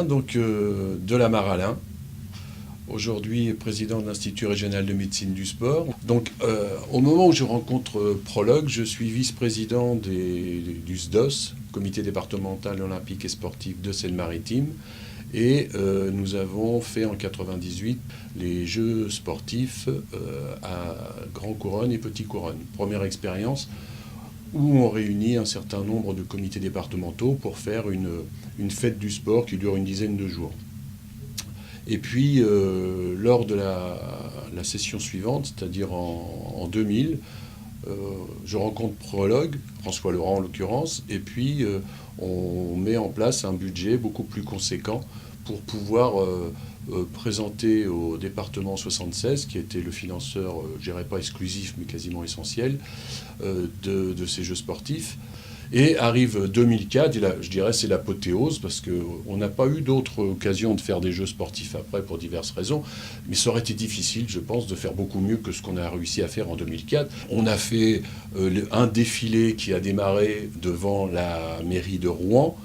donc de la Mare-Alain, aujourd'hui président de l'Institut régional de médecine du sport. Donc au moment où je rencontre Prologue, je suis vice-président du SDOS, Comité départemental olympique et sportif de Seine-Maritime. Et nous avons fait en 98 les Jeux sportifs à Grand Couronne et Petit Couronne. Première expérience où on réunit un certain nombre de comités départementaux pour faire une fête du sport qui dure une dizaine de jours. Et puis, lors de la session suivante, c'est-à-dire en 2000, je rencontre Prologue, François Laurent en l'occurrence, et puis on met en place un budget beaucoup plus conséquent pour pouvoir présenter au département 76, qui était le financeur, je dirais pas exclusif, mais quasiment essentiel, de ces Jeux sportifs. Et arrive 2004, et là, je dirais c'est l'apothéose, parce qu'on n'a pas eu d'autres occasions de faire des Jeux sportifs après pour diverses raisons, mais ça aurait été difficile, je pense, de faire beaucoup mieux que ce qu'on a réussi à faire en 2004. On a fait un défilé qui a démarré devant la mairie de Rouen.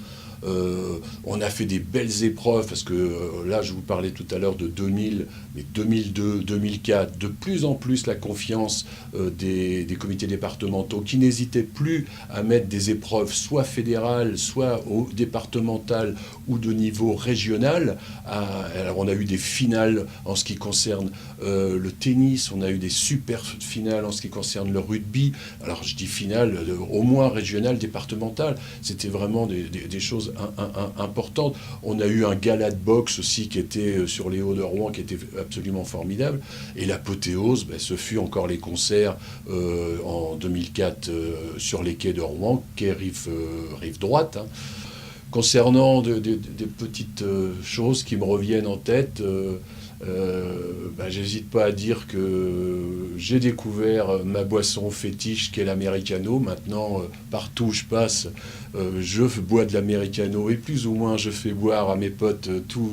On a fait des belles épreuves, parce que là, je vous parlais tout à l'heure de 2000, mais 2002, 2004, de plus en plus la confiance des comités départementaux qui n'hésitaient plus à mettre des épreuves soit fédérales, soit départementales ou de niveau régional. Alors on a eu des finales en ce qui concerne le tennis, on a eu des super finales en ce qui concerne le rugby. Alors je dis finale, au moins régionale, départementale. C'était vraiment des choses importante. On a eu un gala de boxe aussi qui était sur les Hauts de Rouen, qui était absolument formidable. Et l'apothéose, ce fut encore les concerts en 2004 sur les quais de Rouen, quai rive droite. Hein. Concernant des petites choses qui me reviennent en tête, j'hésite pas à dire que j'ai découvert ma boisson fétiche qu'est l'americano. Maintenant, partout où je passe, je bois de l'americano et plus ou moins je fais boire à mes potes tout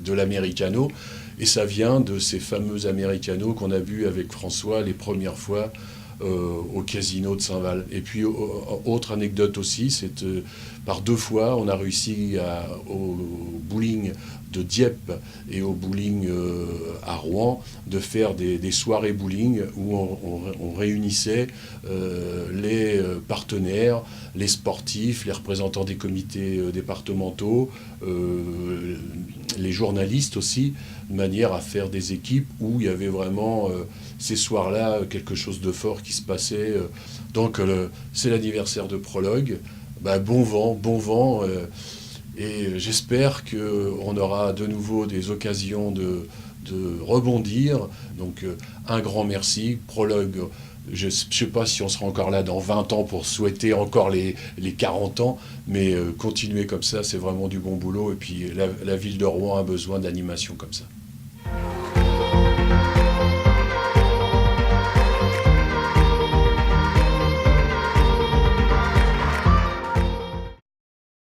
de l'americano. Et ça vient de ces fameux americanos qu'on a vus avec François les premières fois au casino de Saint-Val. Et puis, autre anecdote aussi, c'est par 2 fois, on a réussi au bowling de Dieppe et au bowling à Rouen de faire des soirées bowling où on réunissait les partenaires, les sportifs, les représentants des comités départementaux, les journalistes aussi, de manière à faire des équipes où il y avait vraiment ces soirs-là quelque chose de fort qui se passait. Donc c'est l'anniversaire de Prologue. Bon vent, et j'espère qu'on aura de nouveau des occasions de rebondir. Donc un grand merci. Prologue, je ne sais pas si on sera encore là dans 20 ans pour souhaiter encore les 40 ans, mais continuer comme ça, c'est vraiment du bon boulot. Et puis la ville de Rouen a besoin d'animation comme ça.